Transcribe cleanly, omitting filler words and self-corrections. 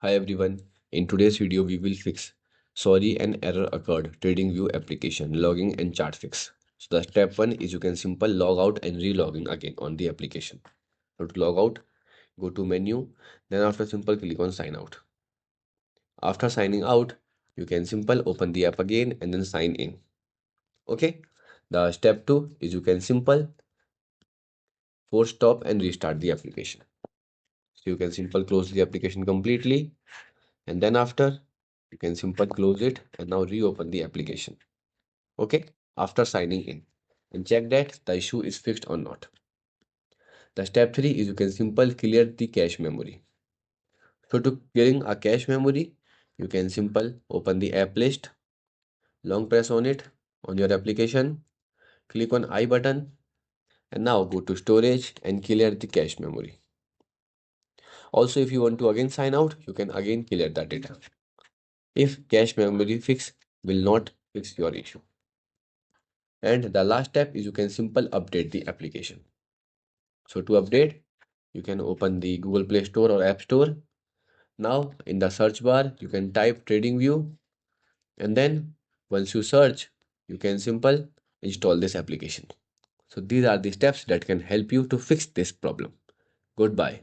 Hi everyone, in today's video we will fix sorry an error occurred TradingView application logging and chart fix. So the step 1 is you can simple log out and re-logging again on the application. So to log out, go to menu, then after simple click on sign out. After signing out, you can simple open the app again and then sign in. Okay, the step 2 is you can simple force stop and restart the application. So you can simple close the application completely, and then after you can simple close it and now reopen the application. Okay, after signing in, and check that the issue is fixed or not. The step 3 is you can simple clear the cache memory. So to clearing a cache memory, you can simple open the app list, long press on it on your application, click on I button, and now go to storage and clear the cache memory. Also, if you want to again sign out, you can again clear the data. If cache memory fix will not fix your issue. And the last step is you can simple update the application. So to update, you can open the Google Play Store or App Store. Now in the search bar, you can type TradingView, and then once you search, you can simple install this application. So these are the steps that can help you to fix this problem. Goodbye.